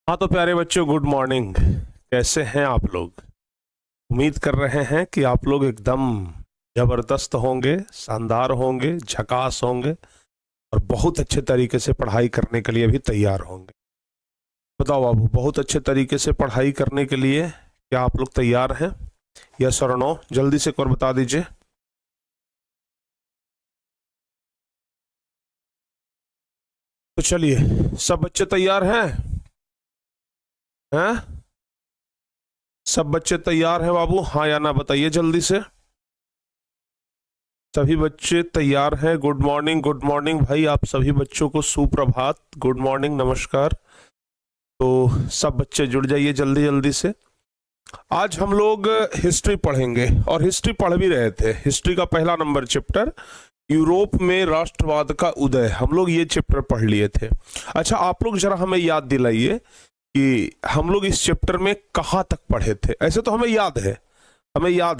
हाँ तो प्यारे बच्चों, गुड मॉर्निंग। कैसे हैं आप लोग? उम्मीद कर रहे हैं कि आप लोग एकदम जबरदस्त होंगे, शानदार होंगे, झकास होंगे और बहुत अच्छे तरीके से पढ़ाई करने के लिए भी तैयार होंगे। बताओ बाबू, बहुत अच्छे तरीके से पढ़ाई करने के लिए क्या आप लोग तैयार हैं? यस और नो जल्दी से एक बार बता दीजिए। तो चलिए, सब बच्चे तैयार हैं? हैं? सब बच्चे तैयार हैं बाबू? हाँ या ना बताइए जल्दी से। सभी बच्चे तैयार हैं? गुड मॉर्निंग भाई, आप सभी बच्चों को सुप्रभात, गुड मॉर्निंग, नमस्कार। तो सब बच्चे जुड़ जाइए जल्दी जल्दी से। आज हम लोग हिस्ट्री पढ़ेंगे और हिस्ट्री पढ़ भी रहे थे। हिस्ट्री का पहला नंबर चैप्टर, यूरोप में राष्ट्रवाद का उदय, हम लोग ये चैप्टर पढ़ लिए थे। अच्छा, आप लोग जरा हमें याद दिलाइए कि हम लोग इस चैप्टर में कहाँ तक पढ़े थे। ऐसे तो हमें याद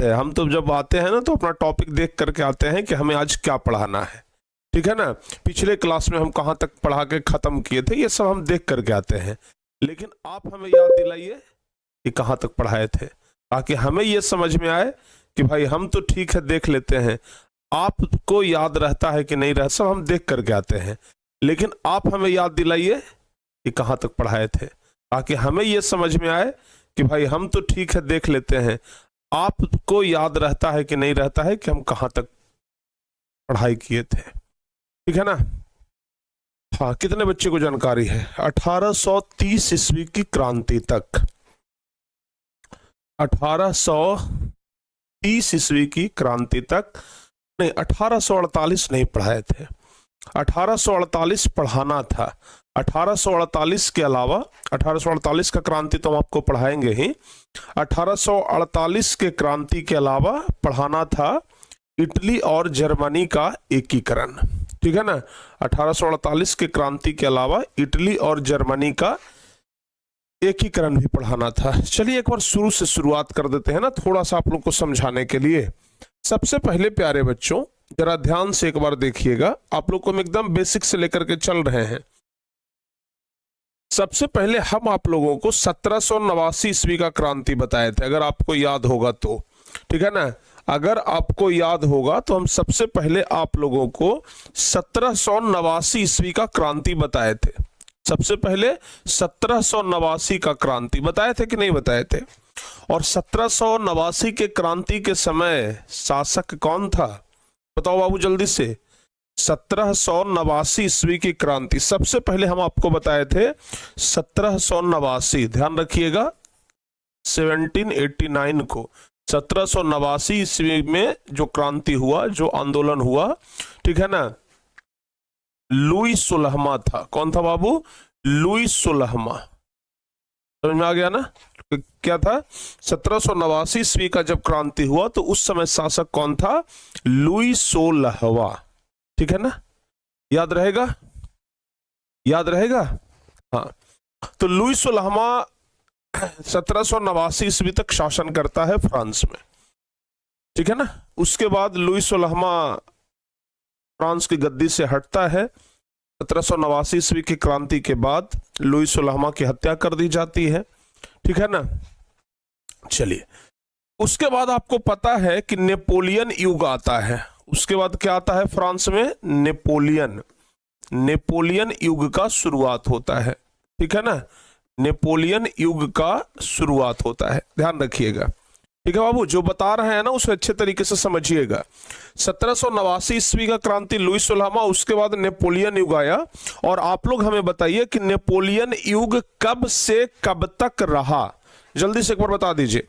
है, हम तो जब आते हैं ना तो अपना टॉपिक देख करके आते हैं कि हमें आज क्या पढ़ाना है, ठीक है ना। पिछले क्लास में हम कहाँ तक पढ़ा के खत्म किए थे ये सब हम देख करके आते हैं, लेकिन आप हमें याद दिलाइए कि कहाँ तक पढ़ाए थे, ताकि हमें ये समझ में आए कि भाई हम तो ठीक है देख लेते हैं, आपको याद रहता है कि नहीं रहता, सब हम देख करके आते हैं, लेकिन आप हमें याद दिलाइए कि कहाँ तक पढ़ाए थे, ताकि हमें ये समझ में आए कि भाई हम तो ठीक है देख लेते हैं, आपको याद रहता है कि नहीं रहता है कि हम कहाँ तक पढ़ाई किए थे, ठीक है ना। हाँ, कितने बच्चे को जानकारी है? 1830 ईस्वी की क्रांति तक, 1830 ईस्वी की क्रांति तक नहीं, 1848 नहीं पढ़ाए थे, 1848 पढ़ाना था। 1848 के अलावा, 1848 का क्रांति तो हम आपको पढ़ाएंगे ही, 1848 के क्रांति के अलावा पढ़ाना था इटली और जर्मनी का एकीकरण, ठीक है ना। 1848 के क्रांति के अलावा इटली और जर्मनी का एकीकरण भी पढ़ाना था। चलिए एक बार शुरू से शुरुआत कर देते हैं ना, थोड़ा सा आप लोग को समझाने के लिए। सबसे पहले प्यारे बच्चों, जरा ध्यान से एक बार देखिएगा, आप लोग को हम एकदम बेसिक से लेकर के चल रहे हैं। सबसे पहले हम आप लोगों को 1789 ईस्वी का क्रांति बताए थे, अगर आपको याद होगा तो, ठीक है ना। अगर आपको याद होगा तो हम सबसे पहले आप लोगों को 1789 ईस्वी का क्रांति बताए थे। सबसे पहले 1789 का क्रांति बताए थे कि नहीं बताए थे? और 1789 के क्रांति के समय शासक कौन था? बताओ बाबू जल्दी से। 1789 ईस्वी की क्रांति सबसे पहले हम आपको बताए थे 1789, ध्यान रखिएगा, 1789 को, 1789 ईस्वी में जो क्रांति हुआ, जो आंदोलन हुआ, ठीक है ना, लुई सुलहमा था। कौन था बाबू? लुई सुलहमा। समझ में आ गया ना क्या था? 1789 ईस्वी का जब क्रांति हुआ तो उस समय शासक कौन था? लुई सोलहवा, ठीक है ना। याद रहेगा, याद रहेगा। हाँ, तो लुई सोलहवा 1789 ईस्वी तक शासन करता है फ्रांस में, ठीक है ना। उसके बाद लुई सोलहवा फ्रांस की गद्दी से हटता है। 1789 ईस्वी की क्रांति के बाद लुई सोलहवा की हत्या कर दी जाती है, ठीक है ना। चलिए, उसके बाद आपको पता है कि नेपोलियन युग आता है। उसके बाद क्या आता है फ्रांस में? नेपोलियन युग का शुरुआत होता है, ठीक है ना। नेपोलियन युग का शुरुआत होता है, ध्यान रखिएगा, ठीक है बाबू। जो बता रहे हैं ना उसे अच्छे तरीके से समझिएगा। 1789 ईस्वी का क्रांति लुई सोलहवा, उसके बाद नेपोलियन युग आया। और आप लोग हमें बताइए कि नेपोलियन युग कब से कब तक रहा? जल्दी से एक बार बता दीजिए,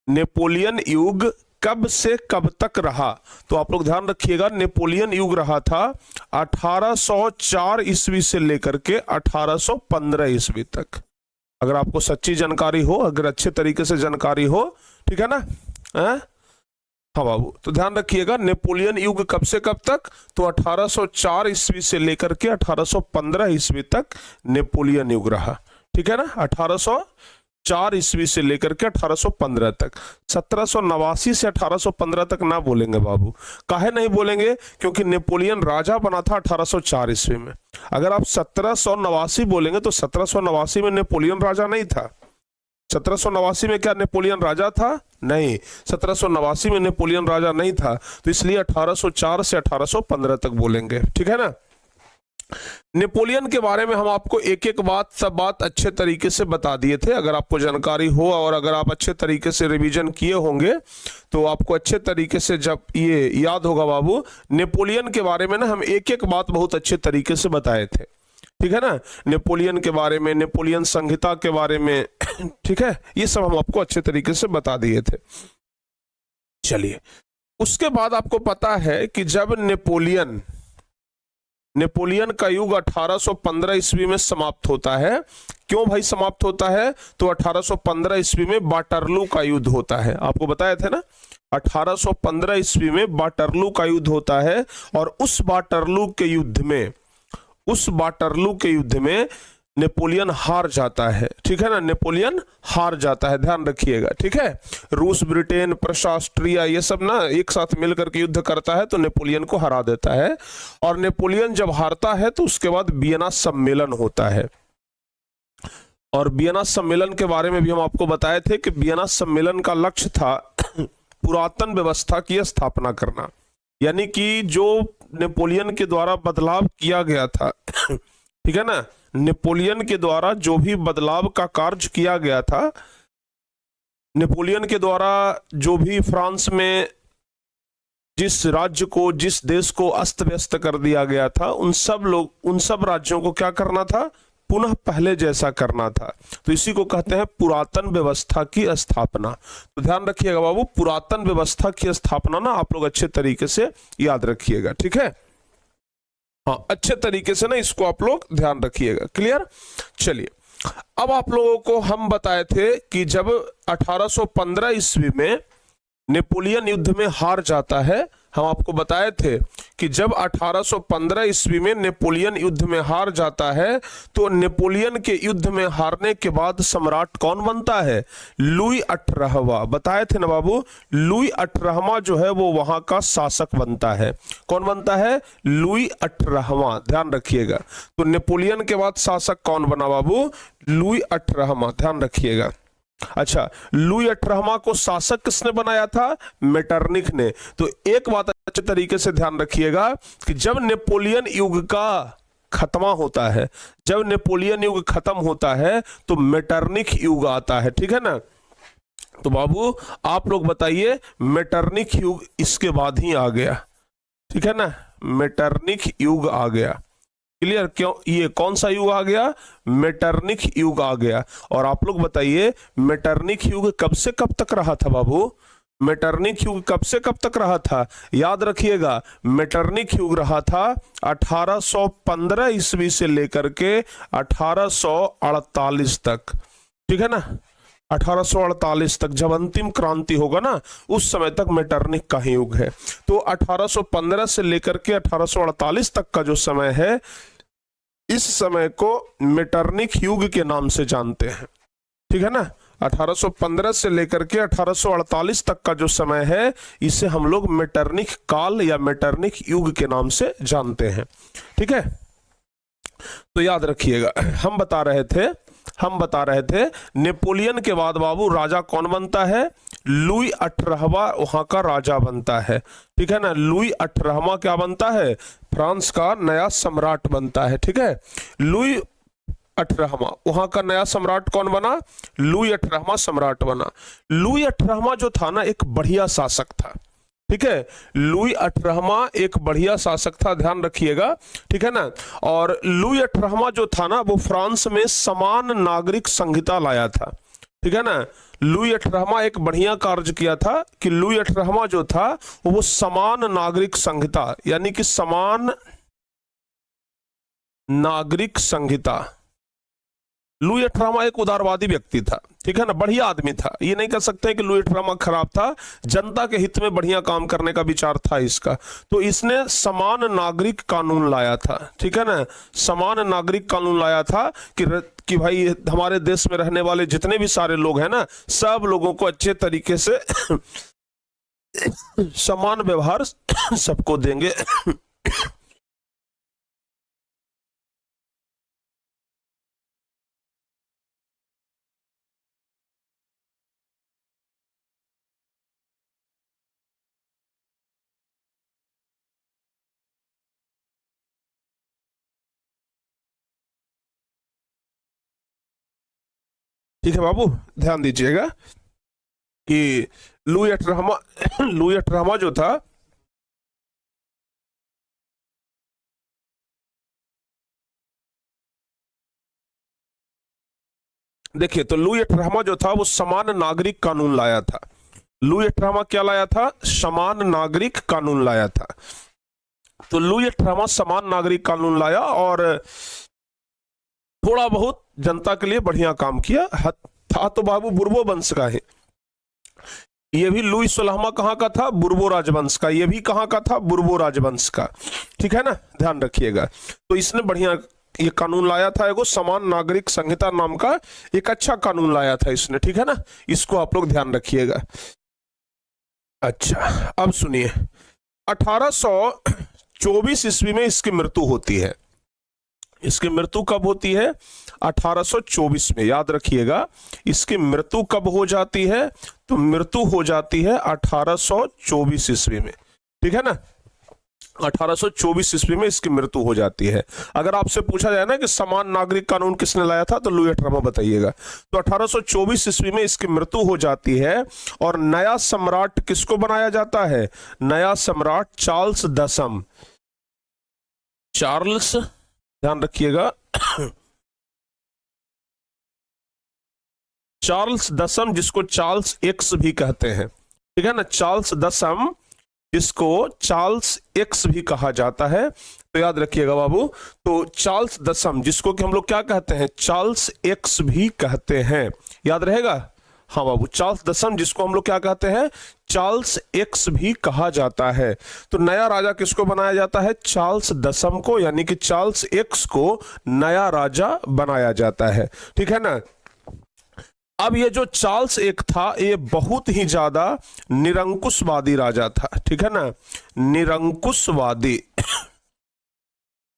नेपोलियन युग कब से कब तक रहा? तो आप लोग ध्यान रखिएगा, नेपोलियन युग रहा था 1804 ईस्वी से लेकर के 1815 ईस्वी तक। अगर आपको सच्ची जानकारी हो, अगर अच्छे तरीके से जानकारी हो, ठीक है ना। हाँ बाबू, तो ध्यान रखिएगा, नेपोलियन युग कब से कब तक? तो 1804 ईस्वी से लेकर के 1815 ईस्वी तक नेपोलियन युग रहा, ठीक है ना। 1704 ईस्वी से लेकर के 1815 तक। 1789 से 1815 तक ना बोलेंगे बाबू। काहे नहीं बोलेंगे? क्योंकि नेपोलियन राजा बना था 1804 ईस्वी में। अगर आप 1789 बोलेंगे तो 1789 में नेपोलियन राजा नहीं था। 1789 में क्या नेपोलियन राजा था? नहीं, 1789 में नेपोलियन राजा नहीं था, तो इसलिए 1804 से 1815 तक बोलेंगे। ठीक है ना। नेपोलियन के बारे में हम आपको एक एक बात, सब बात अच्छे तरीके से बता दिए थे। अगर आपको जानकारी हो और अगर आप अच्छे तरीके से रिवीजन किए होंगे तो आपको अच्छे तरीके से जब ये याद होगा बाबू। नेपोलियन के बारे में ना हम एक एक बात बहुत अच्छे तरीके से बताए थे। ठीक है ना। नेपोलियन के बारे में, नेपोलियन संहिता के बारे में, ठीक है, ये सब हम आपको अच्छे तरीके से बता दिए थे। चलिए, उसके बाद आपको पता है कि जब नेपोलियन का युग 1815 ईस्वी में समाप्त होता है। क्यों भाई समाप्त होता है? तो 1815 ईस्वी में वाटरलू का युद्ध होता है। आपको बताए थे ना, 1815 ईस्वी में वाटरलू का युद्ध होता है। और उस वाटरलू के युद्ध में नेपोलियन हार जाता है। ठीक है ना, नेपोलियन हार जाता है, ध्यान रखिएगा। ठीक है, रूस, ब्रिटेन, प्रशा, ऑस्ट्रिया, ये सब ना एक साथ मिलकर के युद्ध करता है तो नेपोलियन को हरा देता है। और नेपोलियन जब हारता है तो उसके बाद वियना सम्मेलन होता है। और वियना सम्मेलन के बारे में भी हम आपको बताए थे कि वियना सम्मेलन का लक्ष्य था पुरातन व्यवस्था की स्थापना करना। यानी कि जो नेपोलियन के द्वारा बदलाव किया गया था, ठीक है ना, नेपोलियन के द्वारा जो भी बदलाव का कार्य किया गया था, नेपोलियन के द्वारा जो भी फ्रांस में जिस राज्य को, जिस देश को अस्त व्यस्त कर दिया गया था, उन सब राज्यों को क्या करना था? पुनः पहले जैसा करना था। तो इसी को कहते हैं पुरातन व्यवस्था की स्थापना। तो ध्यान रखिएगा बाबू, पुरातन व्यवस्था की स्थापना ना आप लोग अच्छे तरीके से याद रखिएगा। ठीक है, हाँ, अच्छे तरीके से ना इसको आप लोग ध्यान रखिएगा। क्लियर? चलिए, अब आप लोगों को हम बताए थे कि जब 1815 ईस्वी में नेपोलियन युद्ध में हार जाता है, हम आपको बताए थे कि जब 1815 ईस्वी में नेपोलियन युद्ध में हार जाता है तो नेपोलियन के युद्ध में हारने के बाद सम्राट कौन बनता है? लुई 18वां। बताए थे ना बाबू, लुई 18वां जो है वो वहां का शासक बनता है। कौन बनता है? लुई 18वां। ध्यान रखिएगा। तो नेपोलियन के बाद शासक कौन बना बाबू? लुई 18वां। ध्यान रखिएगा। अच्छा, लुई 18वां को शासक किसने बनाया था? मेटरनिख ने। तो एक बात अच्छे तरीके से ध्यान रखिएगा कि जब नेपोलियन युग का खत्मा होता है, जब नेपोलियन युग खत्म होता है तो मेटरनिख युग आता है। ठीक है ना। तो बाबू आप लोग बताइए, मेटरनिख युग इसके बाद ही आ गया। ठीक है ना, मेटरनिख युग आ गया। क्लियर? क्यों? ये कौन सा युग आ गया? मेटरनिख युग आ गया। और आप लोग बताइए, मेटरनिख युग कब से कब तक रहा था बाबू? मेटरनिख युग कब से कब तक रहा था? याद रखिएगा, मेटरनिख युग रहा था 1815 ईस्वी से लेकर के 1848 तक। ठीक है ना, 1848 तक, जब अंतिम क्रांति होगा ना, उस समय तक मेटरनिख का ही युग है। तो 1815 से लेकर के 1848 तक का जो समय है, इस समय को मेटरनिख युग के नाम से जानते हैं। ठीक है ना, 1815 से लेकर के 1848 तक का जो समय है, इसे हम लोग मेटरनिख काल या मेटरनिख युग के नाम से जानते हैं। ठीक है, तो याद रखिएगा, हम बता रहे थे नेपोलियन के बाद बाबू राजा कौन बनता है? लुई 18वां वहां का राजा बनता है। ठीक है ना, लुई 18वां क्या बनता है? फ्रांस का नया सम्राट बनता है। ठीक है, लुई 18वां वहां का नया सम्राट कौन बना? लुई 18वां सम्राट बना। लुई 18वां जो था ना, एक बढ़िया शासक था। ठीक है, लुई 18वां एक बढ़िया शासक था, ध्यान रखिएगा। ठीक है ना। और लुई 18वां जो था ना, वो फ्रांस में समान नागरिक संहिता लाया था। ठीक है ना, लुई 18वां एक बढ़िया कार्य किया था कि लुई 18वां जो था वो समान नागरिक संहिता, यानी कि समान नागरिक संहिता। लुई 18वां एक उदारवादी व्यक्ति था। ठीक है ना, बढ़िया आदमी था, ये नहीं कह सकते कि लुई ट्रामा खराब था, जनता के हित में बढ़िया काम करने का विचार था इसका। तो इसने समान नागरिक कानून लाया था, ठीक है ना, समान नागरिक कानून लाया था कि भाई हमारे देश में रहने वाले जितने भी सारे लोग हैं ना, सब लोगों को अच्छे तरीके से समान व्यवहार सबको देंगे। ठीक है बाबू, ध्यान दीजिएगा कि लुई अठारहवां लुई अठारहवां जो था, देखिए तो लुई अठारहवां जो था वो समान नागरिक कानून लाया था। लुई अठारहवां क्या लाया था? समान नागरिक कानून लाया था। तो लुई अठारहवां समान नागरिक कानून लाया और थोड़ा बहुत जनता के लिए बढ़िया काम किया था। तो बाबू बुर्बो वंश का है, ये भी लुई 16वां कहां का था? बुर्बो राजवंश का। ये भी कहां का था? बुर्बो राजवंश का, ठीक है ना, ध्यान रखिएगा। तो इसने बढ़िया ये कानून लाया था, एगो समान नागरिक संहिता नाम का एक अच्छा कानून लाया था इसने, ठीक है ना, इसको आप लोग ध्यान रखिएगा। अच्छा अब सुनिए, 1824 ईस्वी में इसकी मृत्यु होती है। इसकी मृत्यु कब होती है? 1824 में, याद रखिएगा। इसकी मृत्यु कब हो जाती है? तो मृत्यु हो जाती है 1824 ईस्वी में, ठीक है ना, 1824 ईस्वी में इसकी मृत्यु हो जाती है। अगर आपसे पूछा जाए ना कि समान नागरिक कानून किसने लाया था, तो लुई अठारहवां बताइएगा। तो 1824 ईस्वी में इसकी मृत्यु हो जाती है और नया सम्राट किसको बनाया जाता है? नया सम्राट चार्ल्स दसम, चार्ल्स, ध्यान रखिएगा, चार्ल्स दसम, जिसको चार्ल्स एक्स भी कहते हैं, ठीक है ना, चार्ल्स दसम जिसको चार्ल्स एक्स भी कहा जाता है। तो याद रखिएगा बाबू, तो चार्ल्स दसम जिसको कि हम लोग क्या कहते हैं? चार्ल्स एक्स भी कहते हैं, याद रहेगा। हाँ बाबू, चार्ल्स दसम जिसको हम लोग क्या कहते हैं? चार्ल्स एक्स भी कहा जाता है। तो नया राजा किसको बनाया जाता है? चार्ल्स दसम को, यानी कि चार्ल्स एक्स को नया राजा बनाया जाता है, ठीक है ना। अब ये जो चार्ल्स एक था, ये बहुत ही ज्यादा निरंकुशवादी राजा था, ठीक है ना,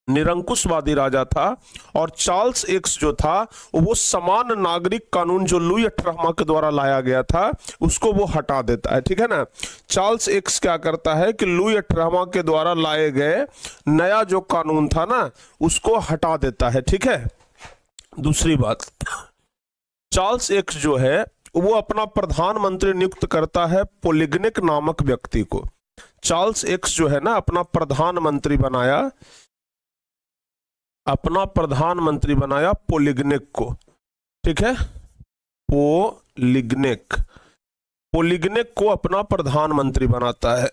निरंकुशवादी राजा था। और चार्ल्स एक्स जो था वो समान नागरिक कानून जो लुई 18वां के द्वारा लाया गया था उसको वो हटा देता है, ठीक है ना। चार्ल्स एक्स क्या करता है कि लुई 18वां के द्वारा लाए गए नया जो कानून था ना उसको हटा देता है, ठीक है। दूसरी बात, चार्ल्स एक्स जो है वो अपना प्रधानमंत्री नियुक्त करता है पोलिगनिक नामक व्यक्ति को। चार्ल्स एक्स जो है ना अपना प्रधानमंत्री बनाया पोलिगनिक को, ठीक है, पोलिगनिक को अपना प्रधानमंत्री बनाता है।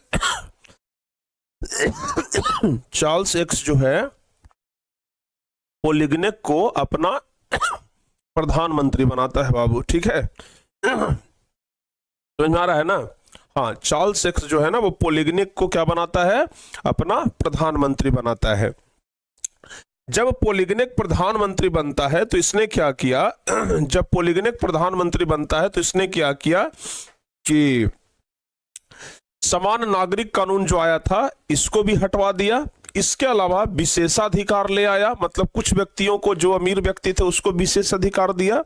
चार्ल्स एक्स जो है पोलिगनिक को अपना प्रधानमंत्री बनाता है बाबू, ठीक है, समझ में आ रहा है ना। हाँ, चार्ल्स एक्स जो है ना वो पोलिगनिक को क्या बनाता है? अपना प्रधानमंत्री बनाता है। जब पोलिगनिक प्रधानमंत्री बनता है तो इसने क्या किया? जब पोलिगनिक प्रधानमंत्री बनता है तो इसने क्या किया कि समान नागरिक कानून जो आया था इसको भी हटवा दिया। इसके अलावा विशेषाधिकार ले आया, मतलब कुछ व्यक्तियों को, जो अमीर व्यक्ति थे उसको विशेषाधिकार दिया,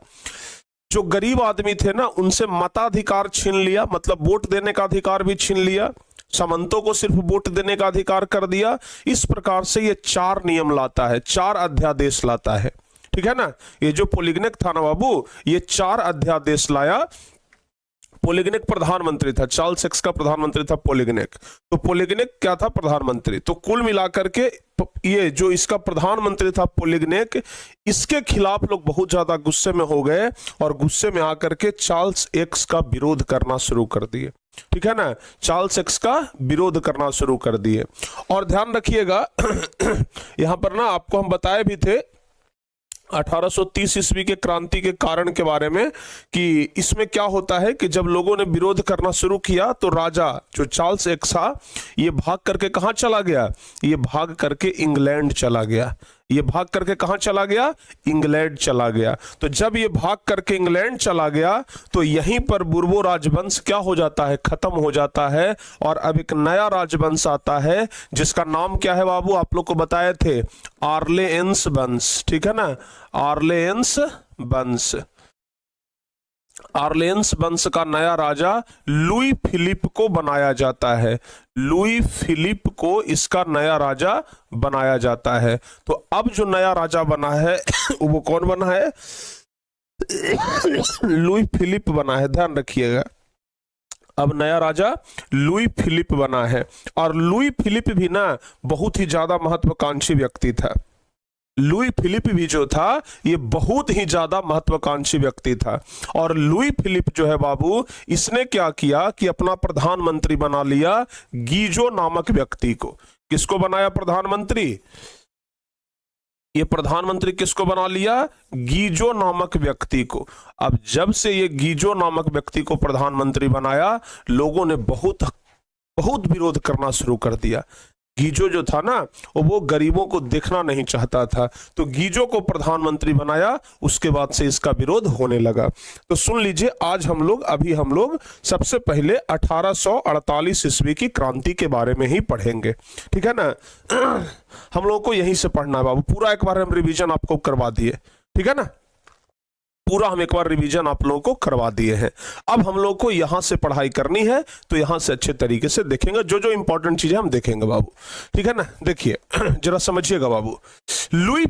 जो गरीब आदमी थे ना उनसे मताधिकार छीन लिया, मतलब वोट देने का अधिकार भी छीन लिया, सामंतों को सिर्फ वोट देने का अधिकार कर दिया। इस प्रकार से ये 4 नियम लाता है, 4 अध्यादेश लाता है, ठीक है ना। ये जो पोलिगनिक था ना बाबू, ये 4 अध्यादेश लाया। पोलिगनिक प्रधानमंत्री था, चार्ल्स एक्स का प्रधानमंत्री था पोलिगनिक। तो पोलिगनिक क्या था? प्रधानमंत्री। तो कुल मिलाकर के ये जो इसका प्रधानमंत्री था पोलिगनिक, इसके खिलाफ लोग बहुत ज्यादा गुस्से में हो गए और गुस्से में आकर के चार्ल्स एक्स का विरोध करना शुरू कर दिए, ठीक है ना, चार्ल्स एक्स का विरोध करना शुरू कर दिए। और ध्यान रखिएगा यहां पर ना आपको हम बताए भी थे 1830 ईस्वी के क्रांति के कारण के बारे में कि इसमें क्या होता है कि जब लोगों ने विरोध करना शुरू किया तो राजा जो चार्ल्स एक्स था ये भाग करके कहाँ चला गया, ये भाग करके इंग्लैंड चला गया। ये भाग करके कहाँ चला गया, इंग्लैंड चला गया। तो जब ये भाग करके इंग्लैंड चला गया तो यहीं पर बुर्बो राजवंश क्या हो जाता है, खत्म हो जाता है और अब एक नया राजवंश आता है जिसका नाम क्या है बाबू, आप लोग को बताए थे, ऑरलेंस वंश। ठीक है ना, ऑरलेंस वंश। ऑरलेंस वंश का नया राजा लुई फिलिप को बनाया जाता है। लुई फिलिप को इसका नया राजा बनाया जाता है। तो अब जो नया राजा बना है वो कौन बना है, लुई फिलिप बना है, ध्यान रखिएगा। अब नया राजा लुई फिलिप बना है और लुई फिलिप भी ना बहुत ही ज्यादा महत्वाकांक्षी व्यक्ति था। लुई फिलिप भी जो था ये बहुत ही ज्यादा महत्वाकांक्षी व्यक्ति था। और लुई फिलिप जो है बाबू, इसने क्या किया कि अपना प्रधानमंत्री बना लिया गीजो नामक व्यक्ति को। किसको बनाया प्रधानमंत्री, ये प्रधानमंत्री किसको बना लिया, गीजो नामक व्यक्ति को। अब जब से ये गीजो नामक व्यक्ति को प्रधानमंत्री बनाया, लोगों ने बहुत विरोध करना शुरू कर दिया। गीजो जो था ना वो गरीबों को देखना नहीं चाहता था, तो गीजो को प्रधानमंत्री बनाया। उसके बाद से इसका विरोध होने लगा। तो सुन लीजिए, आज हम लोग सबसे पहले 1848 ईस्वी की क्रांति के बारे में ही पढ़ेंगे। ठीक है ना, हम लोगों को यहीं से पढ़ना है बाबू। पूरा एक बार हम रिवीजन आपको करवा दिए, ठीक है ना, पूरा हम एक बार रिवीजन आप लोगों को करवा दिए हैं। अब हम लोग को यहां से पढ़ाई करनी है तो यहां से अच्छे तरीके से देखेंगे, जो जो इंपॉर्टेंट चीजें हम देखेंगे बाबू। ठीक है ना, देखिए जरा समझिएगा बाबू। लुई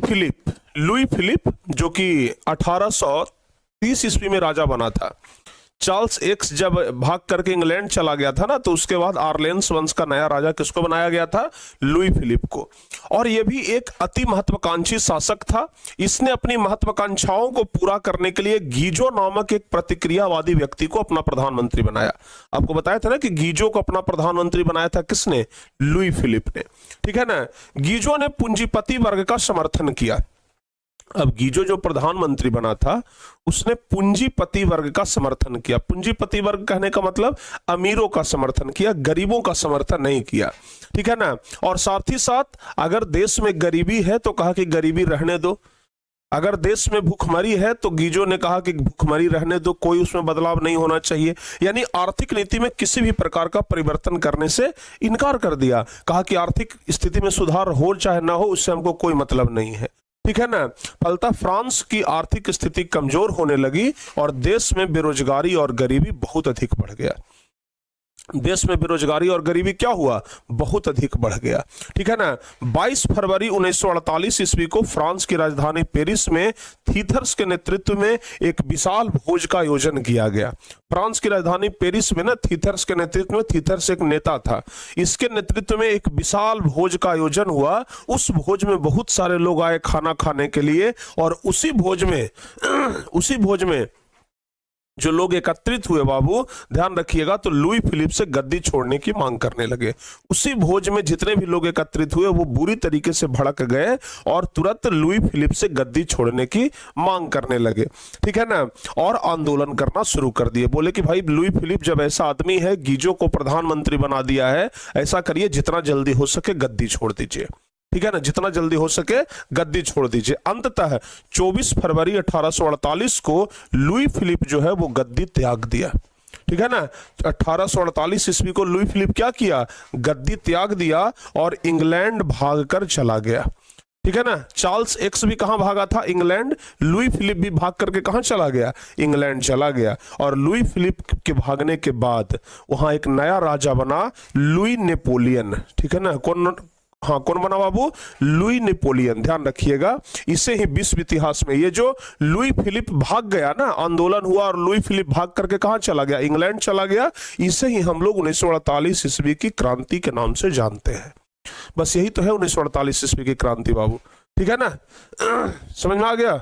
फिलिप जो कि 1830 ईस्वी में राजा बना था। चार्ल्स एक्स जब भाग करके इंग्लैंड चला गया था ना, तो उसके बाद ऑरलेंस वंश का नया राजा किसको बनाया गया था, लुई फिलिप को। और यह भी एक अति महत्वाकांक्षी शासक था। इसने अपनी महत्वाकांक्षाओं को पूरा करने के लिए गीजो नामक एक प्रतिक्रियावादी व्यक्ति को अपना प्रधानमंत्री बनाया। आपको बताया था ना कि गीजो को अपना प्रधानमंत्री बनाया था किसने, लुई फिलिप ने। ठीक है ना, गीजो ने पूंजीपति वर्ग का समर्थन किया। अब गीजो जो प्रधानमंत्री बना था उसने पूंजीपति वर्ग का समर्थन किया। पूंजीपति वर्ग कहने का मतलब अमीरों का समर्थन किया, गरीबों का समर्थन नहीं किया। ठीक है ना, और साथ ही साथ अगर देश में गरीबी है तो कहा कि गरीबी रहने दो, अगर देश में भूखमरी है तो गीजो ने कहा कि भूखमरी रहने दो, कोई उसमें बदलाव नहीं होना चाहिए। यानी आर्थिक नीति में किसी भी प्रकार का परिवर्तन करने से इनकार कर दिया। कहा कि आर्थिक स्थिति में सुधार हो चाहे ना हो, उससे हमको कोई मतलब नहीं है। ठीक है ना, फलतः फ्रांस की आर्थिक स्थिति कमजोर होने लगी और देश में बेरोजगारी और गरीबी बहुत अधिक बढ़ गया। देश में बेरोजगारी और गरीबी क्या हुआ, बहुत अधिक बढ़ गया। ठीक है ना, 22 फरवरी 1948 ईस्वी को फ्रांस की राजधानी पेरिस में थीथर्स के नेतृत्व में एक विशाल भोज का आयोजन किया गया। फ्रांस की राजधानी पेरिस में ना थीथर्स के नेतृत्व में, थीथर्स एक नेता था, इसके नेतृत्व में एक विशाल भोज का आयोजन हुआ। उस भोज में बहुत सारे लोग आए खाना खाने के लिए और उसी भोज में जो लोग एकत्रित हुए बाबू, ध्यान रखिएगा, तो लुई फिलिप से गद्दी छोड़ने की मांग करने लगे। उसी भोज में जितने भी लोग एकत्रित हुए वो बुरी तरीके से भड़क गए और तुरंत लुई फिलिप से गद्दी छोड़ने की मांग करने लगे। ठीक है ना, और आंदोलन करना शुरू कर दिए। बोले कि भाई लुई फिलिप जब ऐसा आदमी है, गीजो को प्रधानमंत्री बना दिया है, ऐसा करिए जितना जल्दी हो सके गद्दी छोड़ दीजिए। ठीक है ना, जितना जल्दी हो सके गद्दी छोड़ दीजिए। अंततः 24 फरवरी 1848 को लुई फिलिप जो है वो गद्दी त्याग दिया। ठीक है ना, 1848 ईस्वी को लुई फिलिप क्या किया, गद्दी त्याग दिया और इंग्लैंड भागकर चला गया। ठीक है ना, चार्ल्स एक्स भी कहां भागा था, इंग्लैंड। लुई फिलिप भी भाग करके कहां चला गया, इंग्लैंड चला गया। और लुई फिलिप के भागने के बाद वहां एक नया राजा बना, लुई नेपोलियन। ठीक है ना, कौन बना बाबू, लुई नेपोलियन। ध्यान रखिएगा, इसे ही विश्व इतिहास में ये जो लुई फिलिप भाग गया ना, आंदोलन हुआ और लुई फिलिप भाग करके कहां चला गया, इंग्लैंड चला गया, इसे ही हम लोग 1948 ईस्वी की क्रांति के नाम से जानते हैं। बस यही तो है 1948 ईस्वी की क्रांति बाबू। ठीक है ना, समझ में आ गया।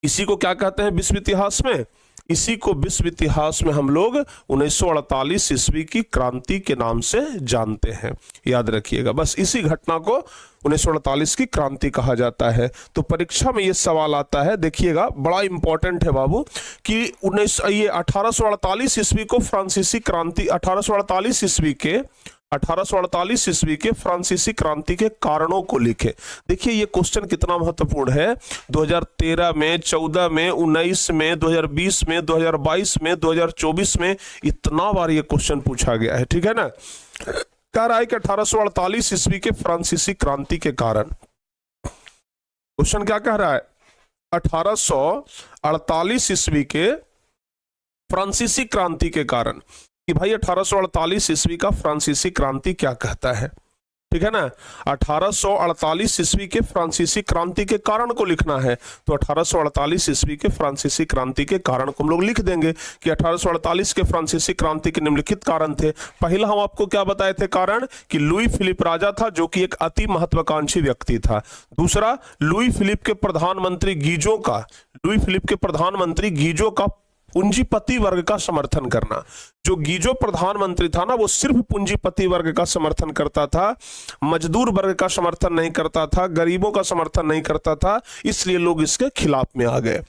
इसी को क्या कहते हैं विश्व इतिहास में, इसी को विश्व इतिहास में हम लोग 1948 ईस्वी की क्रांति के नाम से जानते हैं। याद रखिएगा, बस इसी घटना को 1948 की क्रांति कहा जाता है। तो परीक्षा में ये सवाल आता है, देखिएगा बड़ा इंपॉर्टेंट है बाबू, कि 1848 ईस्वी को फ्रांसीसी क्रांति, 1848 ईस्वी के फ्रांसीसी क्रांति के कारणों को लिखे। देखिए ये क्वेश्चन कितना महत्वपूर्ण है। 2013 में, 14 में, 19 में, 2020 में, 2022 में, 2024 में इतना बार ये क्वेश्चन पूछा गया है। ठीक है ना। कह रहा है कि 1848 ईस्वी के फ्रांसीसी क्रांति के कारण। क्वेश्चन क्या कह रहा है? 1848 ईस्वी के फ्रांसीसी क्रांति के कारण, कि भाई 1848 ईस्वी का फ्रांसीसी क्रांति क्या कहता है। ठीक है ना। 1848 ईस्वी के फ्रांसीसी क्रांति के कारण को लिखना है, तो 1848 ईस्वी के फ्रांसीसी क्रांति के कारण को हम लोग लिख देंगे कि 1848 के फ्रांसीसी क्रांति के निम्नलिखित कारण थे। पहला हम आपको क्या बताए थे कारण, कि लुई फिलिप राजा था जो कि एक अति महत्वाकांक्षी व्यक्ति था। दूसरा, लुई फिलिप के प्रधानमंत्री गीजो का पूंजीपति वर्ग का समर्थन करना। जो गीजो प्रधानमंत्री था ना, वो सिर्फ पूंजीपति वर्ग का समर्थन करता था, मजदूर वर्ग का समर्थन नहीं करता था, गरीबों का समर्थन नहीं करता था, इसलिए लोग इसके खिलाफ में आ गए।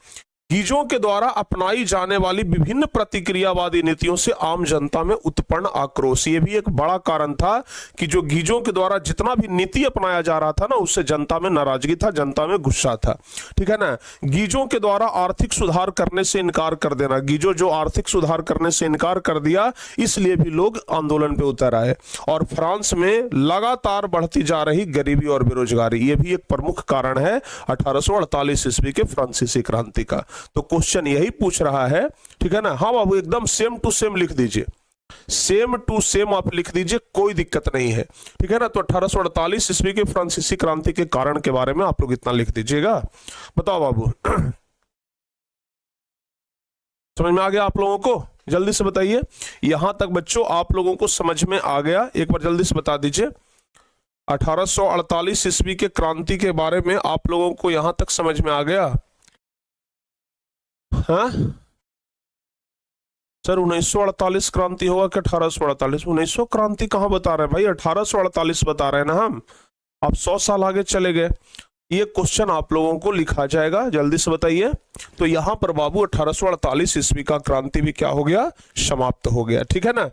गीजों के द्वारा अपनाई जाने वाली विभिन्न प्रतिक्रियावादी नीतियों से आम जनता में उत्पन्न आक्रोश, ये भी एक बड़ा कारण था कि जो गीजों के द्वारा जितना भी नीति अपनाया जा रहा था ना, उससे जनता में नाराजगी था, जनता में गुस्सा था। ठीक है ना। गीजों के द्वारा आर्थिक सुधार करने से इनकार कर देना, गीजो जो आर्थिक सुधार करने से इनकार कर दिया, इसलिए भी लोग आंदोलन पे उतर आए। और फ्रांस में लगातार बढ़ती जा रही गरीबी और बेरोजगारी, ये भी एक प्रमुख कारण है 1848 ईस्वी के फ्रांसीसी क्रांति का। तो क्वेश्चन यही पूछ रहा है। ठीक है ना। हाँ बाबू, एकदम सेम टू सेम लिख दीजिए, सेम टू सेम आप लिख दीजिए, कोई दिक्कत नहीं है। ठीक है ना। तो 1848 ईस्वी के फ्रांसीसी क्रांति के कारण के बारे में आप लोग इतना लिख दीजिएगा। बताओ बाबू, समझ में आ गया आप लोगों को? जल्दी से बताइए। यहां तक बच्चों आप लोगों को समझ में आ गया? एक बार जल्दी से बता दीजिए। 1848 ईस्वी के क्रांति के बारे में आप लोगों को यहां तक समझ में आ गया? हाँ सर, 1948 क्रांति होगा कि 1848? 1900 क्रांति कहां बता रहे हैं भाई, 1848 बता रहे हैं ना हम। आप 100 साल आगे चले गए। ये क्वेश्चन आप लोगों को लिखा जाएगा, जल्दी से बताइए। तो यहां पर बाबू 1848 ईस्वी का क्रांति भी क्या हो गया? समाप्त हो गया। ठीक है ना।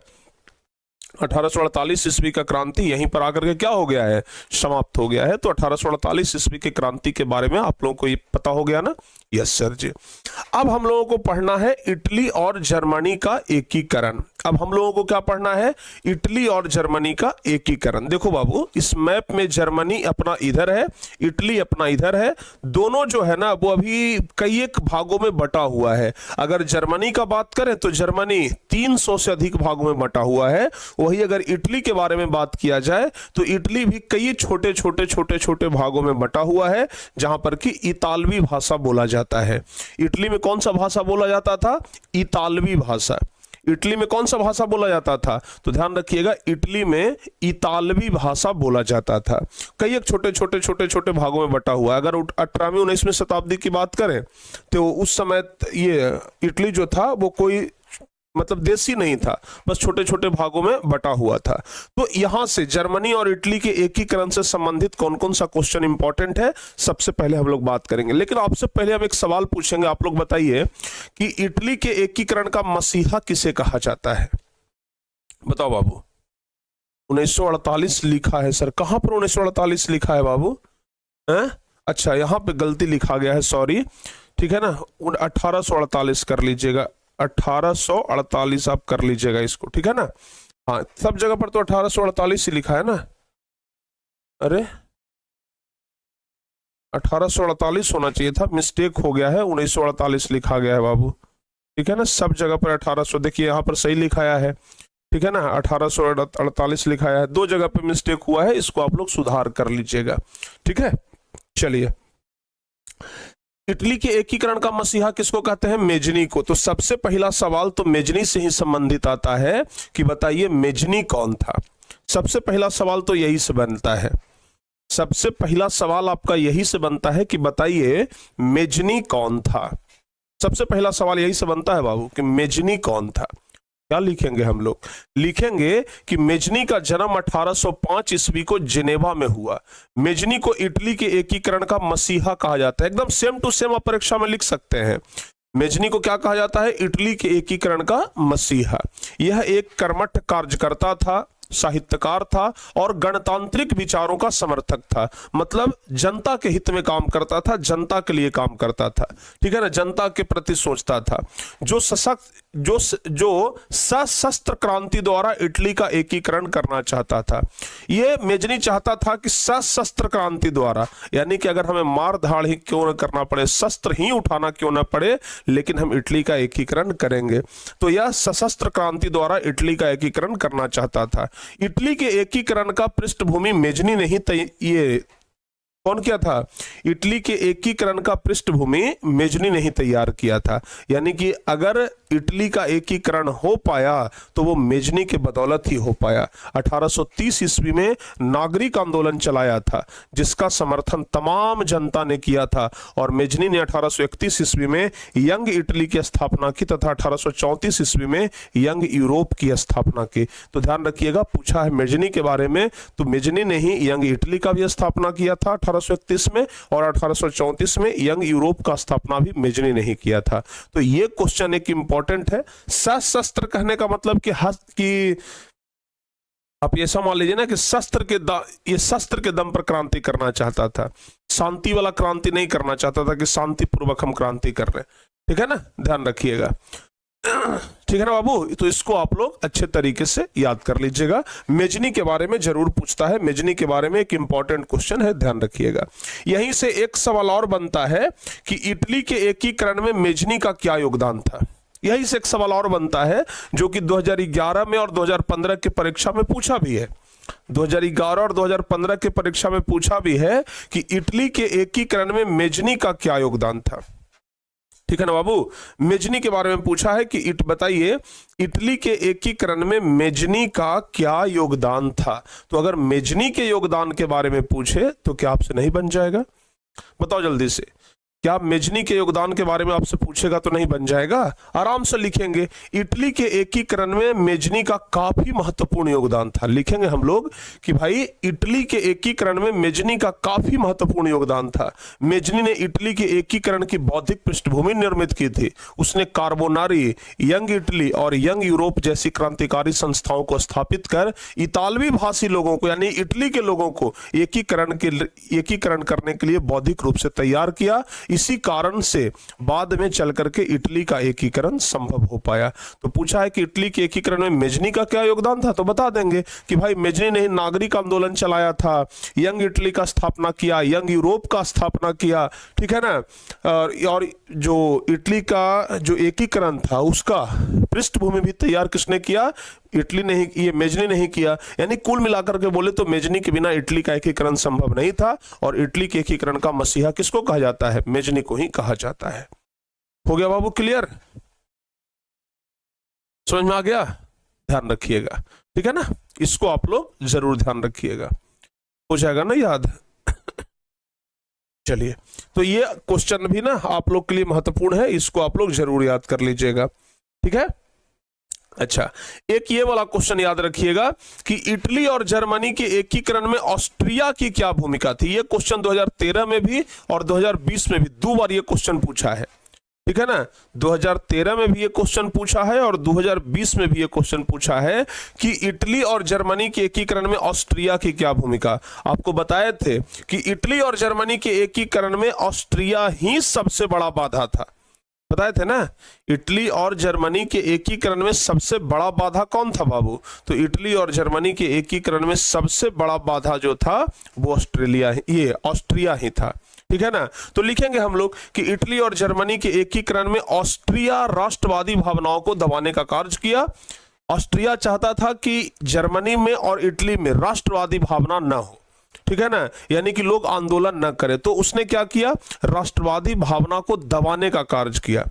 1848 ईस्वी का क्रांति यहीं पर आकर के क्या हो गया है? समाप्त हो गया है। तो 1848 ईस्वी की क्रांति के बारे में आप लोगों को ये पता हो गया ना? यस सर जी। अब हम लोगों को पढ़ना है इटली और जर्मनी का एकीकरण। अब हम लोगों को क्या पढ़ना है? इटली और जर्मनी का एकीकरण। देखो बाबू, इस मैप में जर्मनी अपना इधर है, इटली अपना इधर है। दोनों जो है ना, वो अभी कई एक भागों में बटा हुआ है। अगर जर्मनी का बात करें तो जर्मनी 300 से अधिक भागों में बटा हुआ है। वही अगर इटली के बारे में बात किया जाए तो इटली भी कई छोटे छोटे भागों में बटा हुआ है, जहां पर कि इतालवी भाषा बोला जाता है। इटली में कौन सा भाषा बोला जाता था? इतालवी भाषा। इटली में कौन सा भाषा बोला जाता था? तो ध्यान रखिएगा, इटली में इतालवी भाषा बोला जाता था। कई एक छोटे भागों में बटा हुआ है। अगर 18वीं 19वीं शताब्दी की बात करें तो उस समय ये इटली जो था वो कोई मतलब देशी नहीं था, बस छोटे भागों में बटा हुआ था। तो यहां से जर्मनी और इटली के एकीकरण से संबंधित कौन कौन सा क्वेश्चन इंपॉर्टेंट है, सबसे पहले हम लोग बात करेंगे। लेकिन आपसे पहले हम एक सवाल पूछेंगे। आप लोग बताइए कि इटली के एकीकरण का मसीहा किसे कहा जाता है? बताओ बाबू। 1948 लिखा है सर, कहां पर 1948 लिखा है बाबू? अच्छा, यहां पे गलती लिखा गया है, सॉरी। ठीक है ना, 1848 कर लीजिएगा, 1848 आप कर लीजिएगा इसको। ठीक है ना। हाँ, सब जगह पर तो 1848 ही लिखा है ना। अरे 1848 होना चाहिए था, मिस्टेक हो गया है, 1948 लिखा गया है बाबू। ठीक है ना, सब जगह पर 1800, देखिए यहाँ पर सही लिखाया है। ठीक है ना, 1848 लिखाया है, दो जगह पे मिस्टेक हुआ है, इसको आप लोग सुधार कर लीजिएगा। ठीक है, चलिए। इटली के एकीकरण का मसीहा किसको कहते हैं? मेजनी को। तो सबसे पहला सवाल तो मेजनी से ही संबंधित आता है कि बताइए मेजनी कौन था। सबसे पहला सवाल तो यही से बनता है, सबसे पहला सवाल आपका यही से बनता है कि बताइए मेजनी कौन था। सबसे पहला सवाल यही से बनता है बाबू कि मेजनी कौन था। क्या लिखेंगे हम लोग? लिखेंगे कि मेजनी का जन्म 1805 ईस्वी को जिनेवा में हुआ। मेजनी को इटली के एकीकरण का मसीहा कहा जाता है। एकदम सेम टू सेम आप परीक्षा में लिख सकते हैं। मेजनी को क्या कहा जाता है? इटली के एकीकरण का मसीहा। यह एक कर्मठ कार्यकर्ता था, साहित्यकार था और गणतांत्रिक विचारों का समर्थक था। मतलब जनता के हित में काम करता था, जनता के लिए काम करता था, ठीक है ना, जनता के प्रति सोचता था। जो सशस्त्र क्रांति द्वारा इटली का एकीकरण करना चाहता था। ये मेजनी चाहता था कि सशस्त्र क्रांति द्वारा, यानी कि अगर हमें मार धाड़ ही क्यों न करना पड़े, शस्त्र ही उठाना क्यों न पड़े, लेकिन हम इटली का एकीकरण करेंगे। तो यह सशस्त्र क्रांति द्वारा इटली का एकीकरण करना चाहता था। इटली के एकीकरण का पृष्ठभूमि मेजनी नहीं, ये कौन किया था? इटली के एकीकरण का पृष्ठभूमि मेजनी ने ही तैयार किया था। यानी कि अगर इटली का एकीकरण हो पाया तो वो मेजनी के बदौलत ही हो पाया। 1830 ईस्वी में नागरिक आंदोलन चलाया था जिसका समर्थन तमाम जनता ने किया था और मेजनी ने 1831 ईस्वी में यंग इटली की स्थापना की तथा 1834 ईस्वी में यंग यूरोप की स्थापना की। तो ध्यान रखिएगा, पूछा है मेजनी के बारे में, तो मेजनी ने ही यंग इटली का भी स्थापना किया था 1831 में और 1834 में यंग यूरोप का स्थापना भी मेजनी ने ही किया था। तो ये क्वेश्चन एक इंपॉर्टेंट है। सशस्त्र कहने का मतलब कि आप ये मान लीजिए ना कि ये शस्त्र के दम पर क्रांति करना चाहता था, शांति वाला क्रांति नहीं करना चाहता था कि शांतिपूर्वक हम क्रांति कर रहे हैं, ठीक है ना, ध्यान रखिएगा, ठीक है ना बाबू। तो इसको आप लोग अच्छे तरीके से याद कर लीजिएगा। मेजनी के बारे में जरूर पूछता है, मेजनी के बारे में एक इंपॉर्टेंट क्वेश्चन है, ध्यान रखिएगा। यहीं से एक सवाल और बनता है कि इटली के एकीकरण में मेजनी का क्या योगदान था। यहीं से एक सवाल और बनता है जो कि 2011 में और 2015 के परीक्षा में पूछा भी है। 2011 और 2015 के परीक्षा में पूछा भी है कि इटली के एकीकरण में मेजनी का क्या योगदान था, ठीक है ना बाबू। मेजनी के बारे में पूछा है कि बताइए इटली के एकीकरण में मेजनी का क्या योगदान था। तो अगर मेजनी के योगदान के बारे में पूछे तो क्या आपसे नहीं बन जाएगा? बताओ जल्दी से, क्या मेजनी के योगदान के बारे में आपसे पूछेगा तो नहीं बन जाएगा? आराम से लिखेंगे, इटली के एकीकरण में मेजनी का काफी महत्वपूर्ण योगदान था। लिखेंगे हम लोग कि भाई इटली के एकीकरण में मेजनी का काफी महत्वपूर्ण योगदान था। मेजनी ने इटली के एकीकरण की बौद्धिक पृष्ठभूमि निर्मित की थी। उसने कार्बोनारी, यंग इटली और यंग यूरोप जैसी क्रांतिकारी संस्थाओं को स्थापित कर इतालवी भाषी लोगों को, यानी इटली के लोगों को एकीकरण करने के लिए बौद्धिक रूप से तैयार किया। इसी कारण से बाद में चल करके इटली का एकीकरण संभव हो पाया। तो पूछा है कि इटली के एकीकरण में मेजनी का क्या योगदान था, तो बता देंगे कि भाई मेजनी ने नागरिक आंदोलन चलाया था, यंग इटली का स्थापना किया, यंग यूरोप का स्थापना किया, ठीक है ना, और जो इटली का जो एकीकरण था उसका पृष्ठभूमि भी तैयार किसने किया? इटली ने ही, ये मेजनी नहीं किया। यानी कुल मिलाकर के बोले तो मेजनी के बिना इटली का एकीकरण संभव नहीं था और इटली के एकीकरण का मसीहा किसको कहा जाता है? मेजनी को ही कहा जाता है। हो गया बाबू क्लियर? समझ में आ गया? ध्यान रखिएगा, ठीक है ना, इसको आप लोग जरूर ध्यान रखिएगा, हो जाएगा ना याद। चलिए, तो ये क्वेश्चन भी ना आप लोग के लिए महत्वपूर्ण है, इसको आप लोग जरूर याद कर लीजिएगा, ठीक है। अच्छा, एक ये वाला क्वेश्चन याद रखिएगा कि इटली और जर्मनी के एकीकरण में ऑस्ट्रिया की क्या भूमिका थी। ये क्वेश्चन 2013 में भी और 2020 में भी 2 बार ये क्वेश्चन पूछा है, ठीक है ना। 2013 में भी ये क्वेश्चन पूछा है और 2020 में भी ये क्वेश्चन पूछा है कि इटली और जर्मनी के एकीकरण में ऑस्ट्रिया की क्या भूमिका। आपको बताए थे कि इटली और जर्मनी के एकीकरण में ऑस्ट्रिया ही सबसे बड़ा बाधा था, बताए थे ना। इटली और जर्मनी के एकीकरण में सबसे बड़ा बाधा कौन था बाबू? तो इटली और जर्मनी के एकीकरण में सबसे बड़ा बाधा जो था वो ऑस्ट्रिया ही था, ठीक है ना। तो लिखेंगे हम लोग कि इटली और जर्मनी के एकीकरण में ऑस्ट्रिया राष्ट्रवादी भावनाओं को दबाने का कार्य किया। ऑस्ट्रिया चाहता था कि जर्मनी में और इटली में राष्ट्रवादी भावना न हो, ठीक है ना, यानी कि लोग आंदोलन न करें। तो उसने क्या किया? राष्ट्रवादी भावना को दबाने का कार्य किया।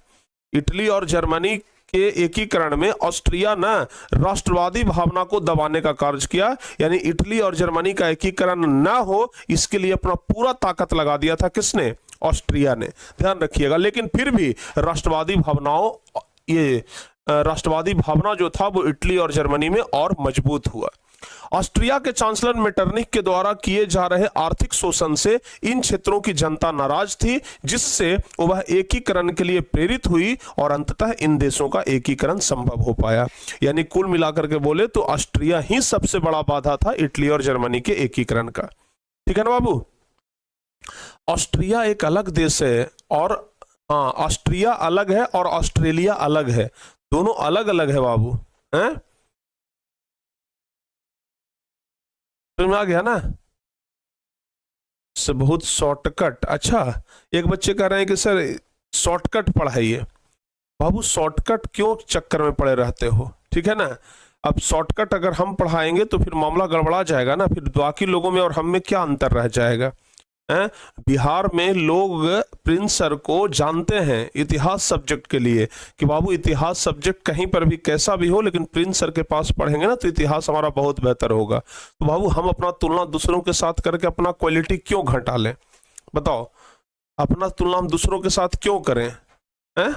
इटली और जर्मनी के एकीकरण में ऑस्ट्रिया ने राष्ट्रवादी भावना को दबाने का कार्य किया, यानी इटली और जर्मनी का एकीकरण न हो इसके लिए अपना पूरा ताकत लगा दिया था। किसने? ऑस्ट्रिया ने। ध्यान रखिएगा। लेकिन फिर भी राष्ट्रवादी भावना जो था वो इटली और जर्मनी में और मजबूत हुआ। ऑस्ट्रिया के चांसलर मेटरनिख के द्वारा किए जा रहे आर्थिक शोषण से इन क्षेत्रों की जनता नाराज थी, जिससे वह एकीकरण के लिए प्रेरित हुई और अंततः इन देशों का एकीकरण संभव हो पाया। यानी कुल मिलाकर के बोले तो ऑस्ट्रिया ही सबसे बड़ा बाधा था इटली और जर्मनी के एकीकरण का। ठीक है ना बाबू? ऑस्ट्रिया एक अलग देश है और हाँ, ऑस्ट्रिया अलग है और ऑस्ट्रेलिया अलग है, दोनों अलग अलग है बाबू। हैं? समझ में आ गया ना? से बहुत शॉर्टकट। अच्छा, एक बच्चे कह रहे हैं कि सर शॉर्टकट पढ़ाइए। बाबू शॉर्टकट क्यों चक्कर में पड़े रहते हो? ठीक है ना? अब शॉर्टकट अगर हम पढ़ाएंगे तो फिर मामला गड़बड़ा जाएगा ना, फिर बाकी लोगों में और हम में क्या अंतर रह जाएगा? बिहार में लोग प्रिंस सर को जानते हैं इतिहास सब्जेक्ट के लिए कि बाबू इतिहास सब्जेक्ट कहीं पर भी कैसा भी हो, लेकिन प्रिंस सर के पास पढ़ेंगे ना तो इतिहास हमारा बहुत बेहतर होगा। तो बाबू हम अपना तुलना दूसरों के साथ करके अपना क्वालिटी क्यों घटा लें? बताओ, अपना तुलना हम दूसरों के साथ क्यों करें? हैं?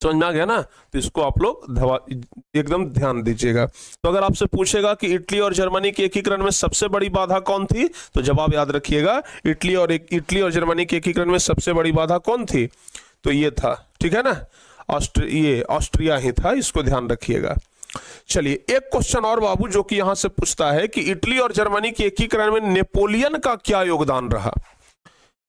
समझ में आ गया ना? तो इसको आप लोग एकदम ध्यान दीजिएगा। तो अगर आपसे पूछेगा कि इटली और जर्मनी के एकीकरण में सबसे बड़ी बाधा कौन थी, तो जवाब याद रखिएगा, इटली और जर्मनी के एकीकरण में सबसे बड़ी बाधा कौन थी? तो ये था। ठीक है ना? ऑस्ट्रिया ही था, इसको ध्यान रखिएगा। चलिए एक क्वेश्चन और बाबू जो कि यहां से पूछता है कि इटली और जर्मनी के एकीकरण में नेपोलियन का क्या योगदान रहा?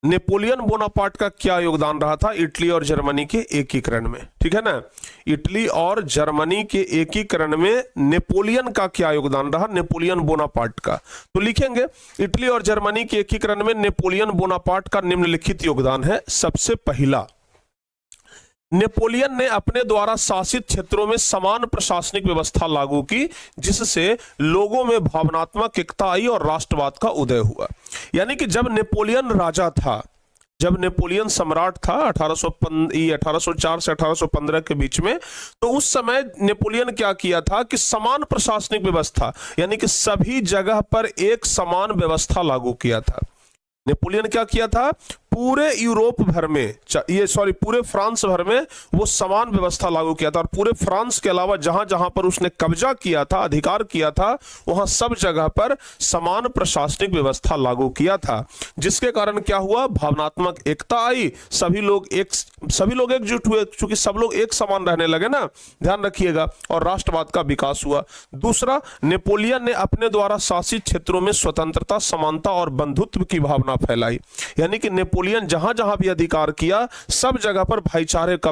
नेपोलियन बोनापार्ट का क्या योगदान रहा था इटली और जर्मनी के एकीकरण में? ठीक है ना? इटली और जर्मनी के एकीकरण में नेपोलियन का क्या योगदान रहा? नेपोलियन बोनापार्ट का। तो लिखेंगे इटली और जर्मनी के एकीकरण में नेपोलियन बोनापार्ट का निम्नलिखित योगदान है। सबसे पहला, नेपोलियन ने अपने द्वारा शासित क्षेत्रों में समान प्रशासनिक व्यवस्था लागू की, जिससे लोगों में भावनात्मक एकता आई और राष्ट्रवाद का उदय हुआ। यानी कि जब नेपोलियन राजा था, जब नेपोलियन सम्राट था 1804 से 1815 के बीच में, तो उस समय नेपोलियन क्या किया था कि समान प्रशासनिक व्यवस्था, यानी कि सभी जगह पर एक समान व्यवस्था लागू किया था। नेपोलियन क्या किया था? पूरे यूरोप भर में, पूरे फ्रांस भर में वो समान व्यवस्था लागू किया था, और पूरे फ्रांस के अलावा जहां जहां पर उसने कब्जा किया था, अधिकार किया था, वहां सब जगह पर समान प्रशासनिक व्यवस्था लागू किया था, जिसके कारण क्या हुआ? भावनात्मक एकता आई, सभी लोग एकजुट हुए, क्योंकि सब लोग एक समान रहने लगे ना। ध्यान रखिएगा। और राष्ट्रवाद का विकास हुआ। दूसरा, नेपोलियन ने अपने द्वारा शासित क्षेत्रों में स्वतंत्रता, समानता और बंधुत्व की भावना फैलाई। यानी कि नेपोलियन जहां जहां भी अधिकार किया, सब जगह पर भाईचारे का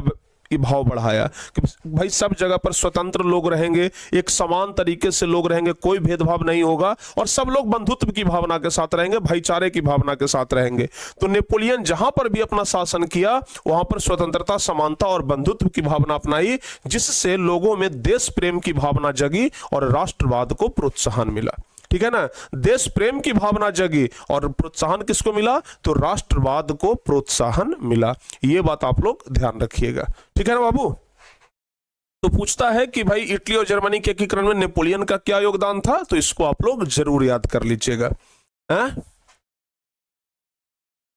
भाव बढ़ाया कि भाई सब जगह पर स्वतंत्र लोग रहेंगे, एक समान तरीके से लोग रहेंगे, कोई भेदभाव नहीं होगा, और सब लोग बंधुत्व की भावना के साथ रहेंगे, भाईचारे की भावना के साथ रहेंगे। तो नेपोलियन जहां पर भी अपना शासन किया, वहां पर स्वतंत्रता, समानता और बंधुत्व की भावना अपनाई, जिससे लोगों में देश प्रेम की भावना जगी और राष्ट्रवाद को प्रोत्साहन मिला। ठीक है ना? देश प्रेम की भावना जगी और प्रोत्साहन किसको मिला? तो राष्ट्रवाद को प्रोत्साहन मिला। ये बात आप लोग ध्यान रखिएगा। ठीक है ना बाबू? तो पूछता है कि भाई इटली और जर्मनी के एकीकरण में नेपोलियन का क्या योगदान था, तो इसको आप लोग जरूर याद कर लीजिएगा।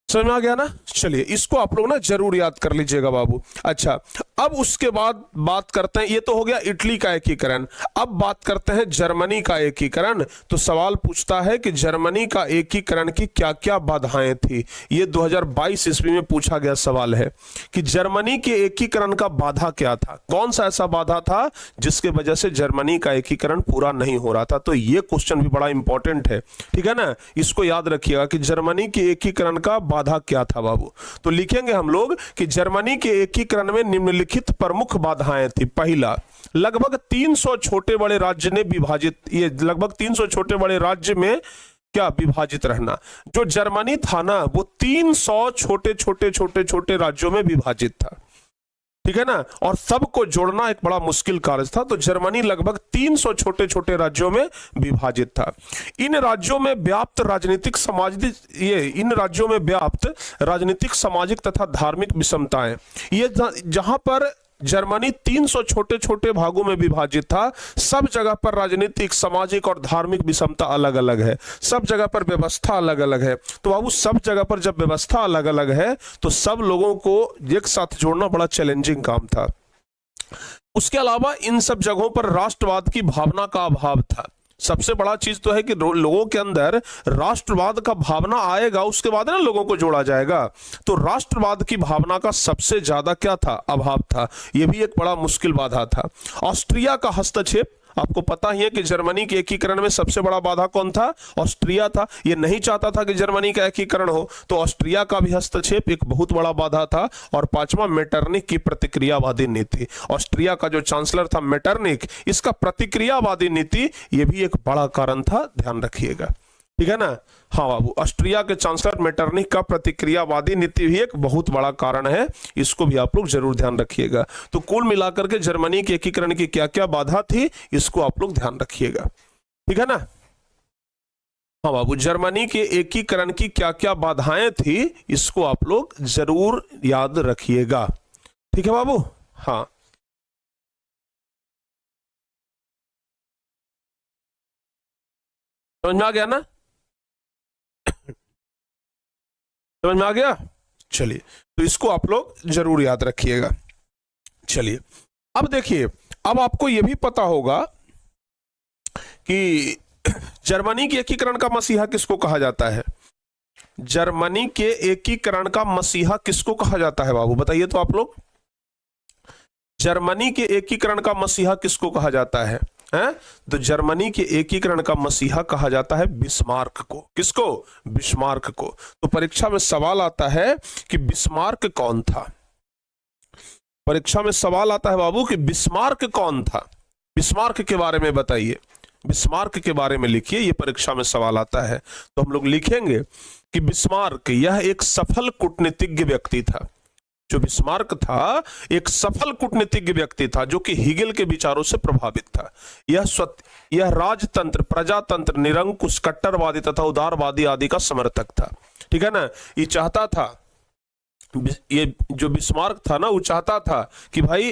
समझ में आ गया ना? चलिए इसको आप लोग ना जरूर याद कर लीजिएगा बाबू। अच्छा, अब उसके बाद बात करते हैं, ये तो हो गया इटली का एकीकरण। अब बात करते हैं जर्मनी का एकीकरण। तो सवाल पूछता है कि जर्मनी का एकीकरण की क्या क्या बाधाएं थी। ये 2022 ईस्वी में पूछा गया सवाल है कि जर्मनी के एकीकरण का बाधा क्या था, कौन सा ऐसा बाधा था जिसके वजह से जर्मनी का एकीकरण पूरा नहीं हो रहा था। तो ये क्वेश्चन भी बड़ा इंपॉर्टेंट है। ठीक है ना? इसको याद रखिएगा कि जर्मनी के एकीकरण का बाधा क्या था बाबू। तो लिखेंगे हम लोग कि जर्मनी के एकीकरण में निम्नलिखित प्रमुख बाधाएं थी। पहला, लगभग 300 छोटे बड़े राज्य ने विभाजित, ये लगभग 300 छोटे बड़े राज्य में क्या विभाजित रहना। जो जर्मनी था ना, वो 300 छोटे छोटे राज्यों में विभाजित था। ठीक है ना, और सबको जोड़ना एक बड़ा मुश्किल कार्य था। तो जर्मनी लगभग 300 छोटे छोटे राज्यों में विभाजित था। इन राज्यों में व्याप्त राजनीतिक सामाजिक तथा धार्मिक विषमताएं, ये जहां पर जर्मनी 300 छोटे छोटे भागों में विभाजित था, सब जगह पर राजनीतिक सामाजिक और धार्मिक विषमता अलग अलग है, सब जगह पर व्यवस्था अलग अलग है। तो बाबू सब जगह पर जब व्यवस्था अलग अलग है तो सब लोगों को एक साथ जोड़ना बड़ा चैलेंजिंग काम था। उसके अलावा इन सब जगहों पर राष्ट्रवाद की भावना का अभाव था। सबसे बड़ा चीज तो है कि लोगों के अंदर राष्ट्रवाद का भावना आएगा, उसके बाद ना लोगों को जोड़ा जाएगा। तो राष्ट्रवाद की भावना का सबसे ज्यादा क्या था, अभाव था। यह भी एक बड़ा मुश्किल बाधा था। ऑस्ट्रिया का हस्तक्षेप, आपको पता ही है कि जर्मनी के एकीकरण में सबसे बड़ा बाधा कौन था, ऑस्ट्रिया था। ये नहीं चाहता था कि जर्मनी का एकीकरण हो, तो ऑस्ट्रिया का भी हस्तक्षेप एक बहुत बड़ा बाधा था। और पांचवा, मेटरनिक की प्रतिक्रियावादी नीति। ऑस्ट्रिया का जो चांसलर था मेटरनिक, इसका प्रतिक्रियावादी नीति ये भी एक बड़ा कारण था, ध्यान रखिएगा, ठीक है ना। हाँ बाबू, ऑस्ट्रिया के चांसलर मेटरनिक का प्रतिक्रियावादी नीति भी एक बहुत बड़ा कारण है, इसको भी आप लोग जरूर ध्यान रखिएगा। तो कुल मिलाकर के जर्मनी के एकीकरण की क्या क्या बाधा थी, इसको आप लोग ध्यान रखिएगा, ठीक है ना। हाँ बाबू, जर्मनी के एकीकरण की क्या क्या बाधाएं थी, इसको आप लोग जरूर याद रखिएगा, ठीक है बाबू। हाँ, समझ में आ गया ना, समझ में आ गया। चलिए, तो इसको आप लोग जरूर याद रखिएगा। चलिए, अब देखिए, अब आपको यह भी पता होगा कि जर्मनी के एकीकरण का मसीहा किसको कहा जाता है। जर्मनी के एकीकरण का मसीहा किसको कहा जाता है बाबू, बताइए तो आप लोग। जर्मनी के एकीकरण का मसीहा किसको कहा जाता है? तो जर्मनी के एकीकरण का मसीहा कहा जाता है बिस्मार्क को। किसको? बिस्मार्क को। तो परीक्षा में सवाल आता है कि बिस्मार्क कौन था। परीक्षा में सवाल आता है बाबू कि बिस्मार्क कौन था, बिस्मार्क के बारे में बताइए, बिस्मार्क के बारे में लिखिए, ये परीक्षा में सवाल आता है। तो हम लोग लिखेंगे कि बिस्मार्क यह एक सफल कूटनीतिज्ञ व्यक्ति था। जो बिस्मार्क था एक सफल कूटनीतिज्ञ व्यक्ति था जो कि हीगेल के विचारों से प्रभावित था। यह राजतंत्र, प्रजातंत्र, निरंकुश, कट्टरवादी तथा उदारवादी आदि का समर्थक था। ठीक है ना। ये चाहता था, ये जो बिस्मार्क था ना, वो चाहता था कि भाई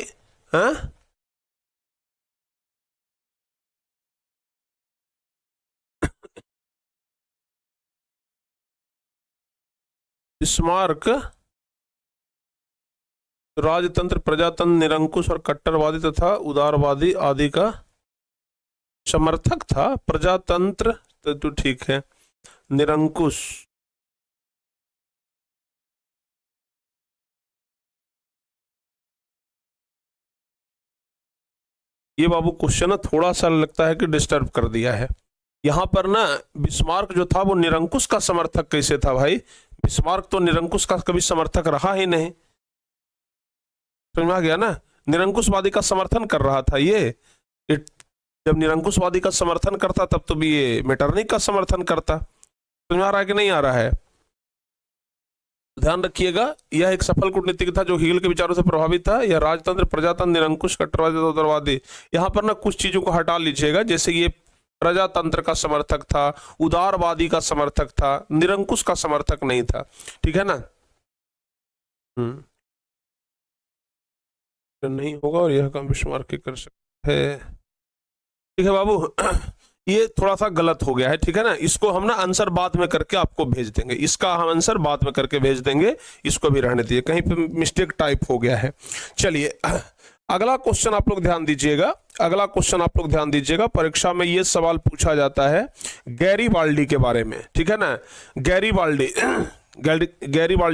बिस्मार्क राजतंत्र, प्रजातंत्र, निरंकुश और कट्टरवादी तथा उदारवादी आदि का समर्थक था। प्रजातंत्र तो ठीक है, निरंकुश, ये बाबू क्वेश्चन थोड़ा सा लगता है कि डिस्टर्ब कर दिया है। यहां पर ना बिस्मार्क जो था वो निरंकुश का समर्थक कैसे था भाई? बिस्मार्क तो निरंकुश का कभी समर्थक रहा ही नहीं। समझ में आ गया ना। निरंकुशवादी का समर्थन कर रहा था ये। जब निरंकुशवादी का समर्थन करता तब तो भी ये मेटरनिक का समर्थन करता। समझ में आ रहा है कि नहीं आ रहा है? ध्यान रखिएगा, यह एक सफल कूटनीतिज्ञ था जो हीगेल के विचारों से प्रभावित था। यह राजतंत्र, प्रजातंत्र, निरंकुश, कट्टरवादी, उदारवादी, यहां पर ना कुछ चीजों को हटा लीजिएगा। जैसे ये प्रजातंत्र का समर्थक था, उदारवादी का समर्थक था, निरंकुश का समर्थक नहीं था। ठीक है ना। नहीं होगा और यह काम बिस्मार्क कर सकते हैं। ठीक है बाबू, ये थोड़ा सा गलत हो गया है। ठीक है ना। इसको हम ना आंसर बाद में करके आपको भेज देंगे, इसका हम आंसर बाद में करके भेज देंगे, इसको भी रहने दीजिए, कहीं पे मिस्टेक टाइप हो गया है। चलिए अगला क्वेश्चन आप लोग ध्यान दीजिएगा, अगला क्वेश्चन आप लोग ध्यान दीजिएगा। परीक्षा में ये सवाल पूछा जाता है गैरीबाल्डी के बारे में। ठीक है ना। गैरीबाल्डी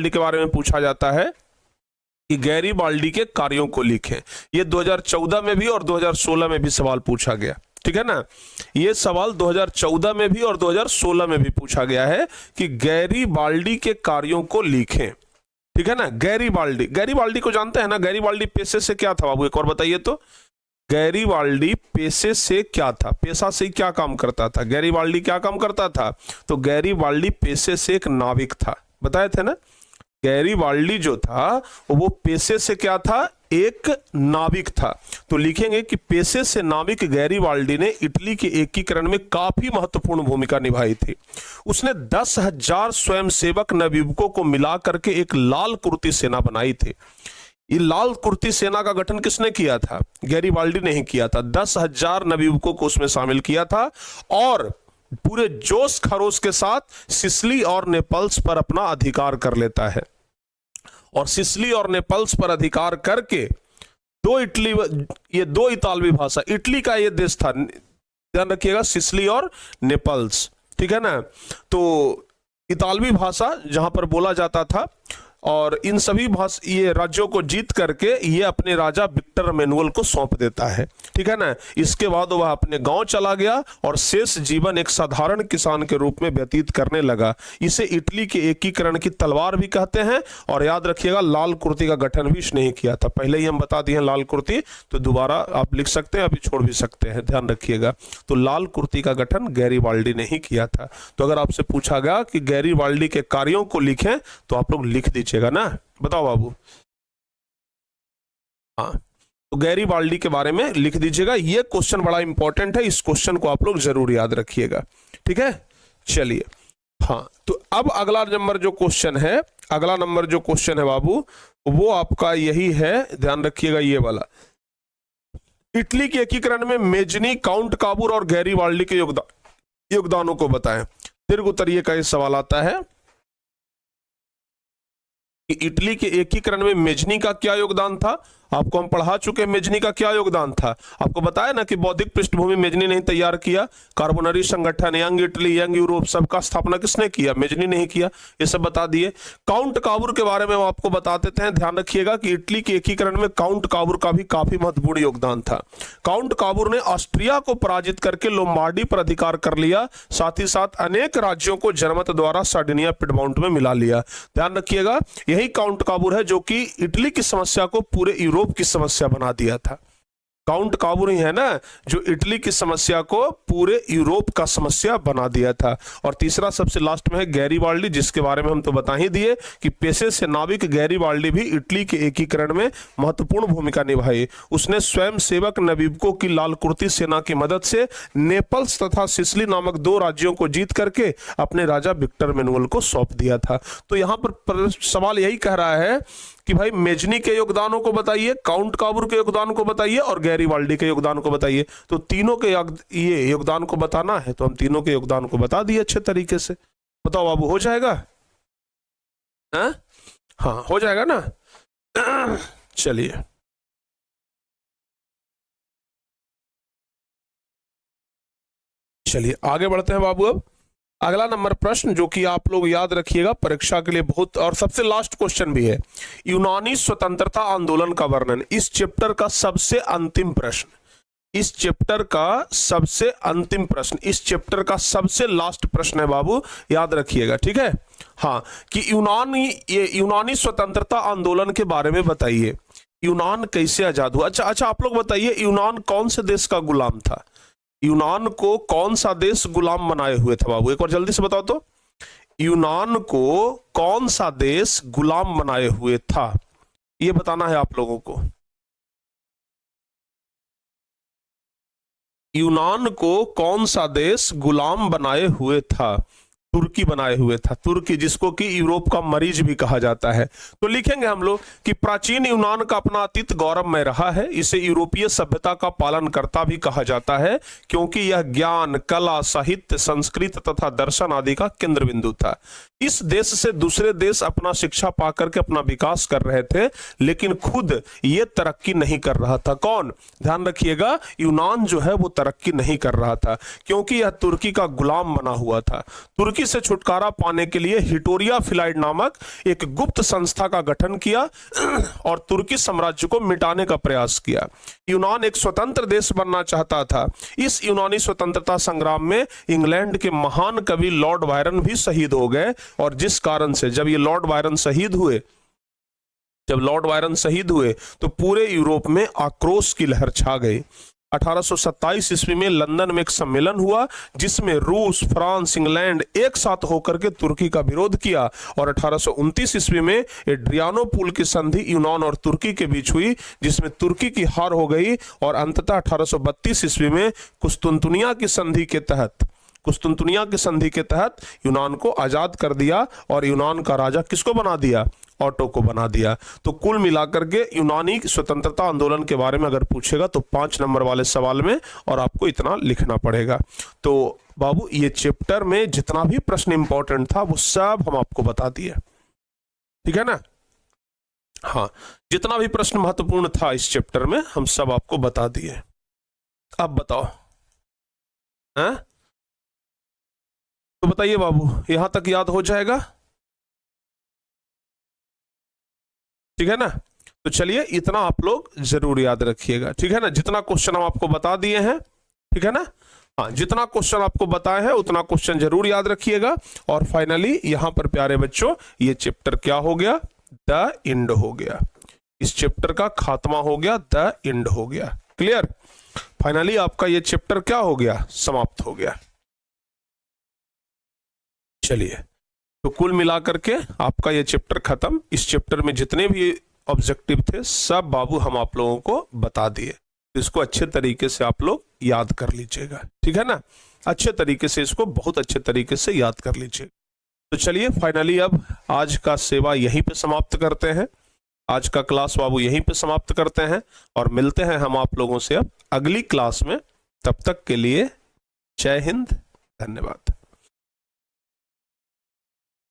के बारे में पूछा जाता है कि गैरीबाल्डी के कार्यों को लिखें। ये 2014 में भी और 2016 में भी सवाल पूछा गया। ठीक है ना। ये सवाल 2014 में भी और 2016 में भी पूछा गया है कि गैरीबाल्डी के कार्यों को लिखें। ठीक है ना। गैरीबाल्डी को जानते हैं ना। गैरीबाल्डी पेशे से क्या था बाबू, एक और बताइए तो। गैरीबाल्डी पेशे से क्या था, पेशा से क्या काम करता था? गैरीबाल्डी क्या काम करता था? तो गैरीबाल्डी पेशे से एक नाविक था, बताए थे ना। गैरीबाल्डी जो था वो पेशे से क्या था? एक नाविक था। तो लिखेंगे कि पेशे से नाविक गैरीबाल्डी ने इटली के एकीकरण में काफी महत्वपूर्ण भूमिका निभाई थी। उसने 10,000 स्वयंसेवक नवयुवकों को मिलाकर के एक लाल कुर्ती सेना बनाई थी। ये लाल कुर्ती सेना का गठन किसने किया था? गैरीबाल्डी ने ही किया था। 10,000 नवयुवकों को उसमें शामिल किया था और पूरे जोश खरोश के साथ सिसिली और नेपल्स पर अपना अधिकार कर लेता है। और सिसिली और नेपल्स पर अधिकार करके दो इतालवी भाषा, इटली का ये देश था, ध्यान रखिएगा, सिसिली और नेपल्स, ठीक है ना। तो इतालवी भाषा जहां पर बोला जाता था और इन सभी ये राज्यों को जीत करके ये अपने राजा विक्टर एमेनुअल को सौंप देता है, ठीक है ना। इसके बाद वह अपने गांव चला गया और शेष जीवन एक साधारण किसान के रूप में व्यतीत करने लगा। इसे इटली के एकीकरण की तलवार भी कहते हैं। और याद रखिएगा, लाल कुर्ती का गठन भी इसने ही किया था। पहले ही हम बता दिए लाल कुर्ती, तो दोबारा आप लिख सकते हैं, अभी छोड़ भी सकते हैं, ध्यान रखिएगा। तो लाल कुर्ती का गठन गैरीबाल्डी ने ही किया था। तो अगर आपसे पूछा गया कि गैरीबाल्डी के कार्यों को लिखें तो आप लोग लिख दीजिएगा ना, बताओ बाबू। हाँ, तो गैरीबाल्डी के बारे में लिख दीजिएगा। ये क्वेश्चन बड़ा इंपॉर्टेंट है, इस क्वेश्चन को आप लोग जरूर याद रखिएगा, ठीक है। चलिए, हाँ, तो अब अगला नंबर जो क्वेश्चन है बाबू, वो आपका यही है, ध्यान रखिएगा, ये वाला। इटली के एकीकरण में मेजनी, काउंट काबूर और गैरीबाल्डी के योगदानों को बताएं। दीर्घ उत्तरीय का ये सवाल आता है कि इटली के एकीकरण में मेजनी का क्या योगदान था। आपको हम पढ़ा चुके हैं मेजनी का क्या योगदान था। आपको बताया ना कि बौद्धिक पृष्ठभूमि मेजनी ने तैयार किया। कार्बोनरी संगठन, यंग इटली, यंग यूरोप, सबका स्थापना किसने किया? मेजनी ने ही किया। ये सब बता दिए। काउंट काबूर के बारे में हम आपको बता देते हैं। ध्यान रखिएगा कि इटली के एकीकरण में काउंट काबूर का भी काफी महत्वपूर्ण योगदान था। काउंट काबूर ने ऑस्ट्रिया को पराजित करके लोम्बार्डी पर अधिकार कर लिया। साथ ही साथ अनेक राज्यों को जनमत द्वारा सार्डिनिया पिडमाउंट में मिला लिया। ध्यान रखिएगा, यही काउंट काबूर है जो कि इटली की समस्या को पूरे यूरोप की समस्या बना दिया था। काउंट काबूर ही है ना जो इटली की समस्या को पूरे यूरोप का समस्या बना दिया था। और तीसरा सबसे लास्ट में है गैरीबाल्डी, जिसके बारे में हम तो बता ही दिए कि पेशे से नाविक गैरीबाल्डी भी इटली के एकीकरण में महत्वपूर्ण भूमिका निभाई। उसने स्वयं सेवक नवयुवकों की लाल कुर्ती सेना की मदद से नेपल्स तथा सिसिली नामक 2 राज्यों को जीत करके अपने राजा विक्टर एमेनुअल को सौंप दिया था। तो यहां पर सवाल यही कह रहा है कि भाई मेजनी के योगदानों को बताइए, काउंट काबूर के योगदान को बताइए और गैरीबाल्डी के योगदान को बताइए। तो तीनों के ये योगदान को बताना है, तो हम तीनों के योगदान को बता दिए अच्छे तरीके से। बताओ बाबू, हो जाएगा? हाँ, हो जाएगा ना। चलिए, आगे बढ़ते हैं बाबू। अब अगला नंबर प्रश्न जो कि आप लोग याद रखिएगा, परीक्षा के लिए बहुत और सबसे लास्ट क्वेश्चन भी है। यूनानी स्वतंत्रता आंदोलन का वर्णन। इस चैप्टर का सबसे अंतिम प्रश्न, इस चैप्टर का सबसे लास्ट प्रश्न है बाबू, याद रखिएगा, ठीक है। हाँ, कि यूनानी स्वतंत्रता आंदोलन के बारे में बताइए। यूनान कैसे आजाद हुआ? अच्छा, आप लोग बताइए, यूनान कौन से देश का गुलाम था? यूनान को कौन सा देश गुलाम बनाए हुए था बाबू? एक बार जल्दी से बताओ तो। यूनान को कौन सा देश गुलाम बनाए हुए था, ये बताना है आप लोगों को। यूनान को कौन सा देश गुलाम बनाए हुए था? तुर्की बनाए हुए था। तुर्की, जिसको कि यूरोप का मरीज भी कहा जाता है। तो लिखेंगे हम लोग कि प्राचीन यूनान का अपना अतीत गौरवमय रहा है। इसे यूरोपीय सभ्यता का पालनकर्ता भी कहा जाता है, क्योंकि यह ज्ञान, कला, साहित्य, संस्कृत तथा दर्शन आदि का केंद्र बिंदु था। इस देश से दूसरे देश अपना शिक्षा पाकर के अपना विकास कर रहे थे, लेकिन खुद ये तरक्की नहीं कर रहा था। कौन? ध्यान रखिएगा, यूनान जो है वो तरक्की नहीं कर रहा था, क्योंकि यह तुर्की का गुलाम बना हुआ था। तुर्की से छुटकारा पाने के लिए हिटोरिया फिलाइड नामक एक गुप्त संस्था का गठन किया और तुर्की साम्राज्य को मिटाने का प्रयास किया। यूनान एक स्वतंत्र देश बनना चाहता था। इस यूनानी स्वतंत्रता संग्राम में इंग्लैंड के महान कवि लॉर्ड बायरन भी शहीद हो गए, और जिस कारण से जब लॉर्ड बायरन शहीद हुए तो पूरे यूरोप में आक्रोश की लहर छा गई। 1827 ईस्वी में लंदन में एक सम्मेलन हुआ जिसमें रूस, फ्रांस, इंग्लैंड एक साथ होकर के तुर्की का विरोध किया। और 1829 ईस्वी में एड्रियानोपुल की संधि यूनान और तुर्की के बीच हुई जिसमें तुर्की की हार हो गई। और अंततः 1832 ईस्वी में कुस्तुनतुनिया की संधि के तहत यूनान को आजाद कर दिया और यूनान का राजा किसको बना दिया? ऑटो को बना दिया। तो कुल मिलाकर के यूनानी स्वतंत्रता आंदोलन के बारे में अगर पूछेगा तो 5 नंबर वाले सवाल में और आपको इतना लिखना पड़ेगा। तो बाबू ये चैप्टर में जितना भी प्रश्न इंपॉर्टेंट था वो सब हम आपको बता दिए, ठीक है ना? हाँ, जितना भी प्रश्न महत्वपूर्ण था इस चैप्टर में हम सब आपको बता दिए। अब बताओ, हैं? तो बताइए बाबू, यहां तक याद हो जाएगा? ठीक है ना? तो चलिए इतना आप लोग जरूर याद रखिएगा, ठीक है ना? जितना क्वेश्चन हम आपको बता दिए हैं, ठीक है ना? हाँ, जितना क्वेश्चन आपको बताए हैं उतना क्वेश्चन जरूर याद रखिएगा। और फाइनली यहां पर प्यारे बच्चों ये चैप्टर क्या हो गया? द एंड हो गया। इस चैप्टर का खात्मा हो गया, द एंड हो गया। क्लियर? फाइनली आपका ये चैप्टर क्या हो गया? समाप्त हो गया। चलिए, तो कुल मिलाकर के आपका ये चैप्टर खत्म। इस चैप्टर में जितने भी ऑब्जेक्टिव थे सब बाबू हम आप लोगों को बता दिए। तो इसको अच्छे तरीके से आप लोग याद कर लीजिएगा, ठीक है ना? अच्छे तरीके से इसको बहुत अच्छे तरीके से याद कर लीजिएगा। तो चलिए फाइनली अब आज का सेवा यहीं पे समाप्त करते हैं। आज का क्लास बाबू यहीं पे समाप्त करते हैं और मिलते हैं हम आप लोगों से अब अगली क्लास में। तब तक के लिए जय हिंद, धन्यवाद।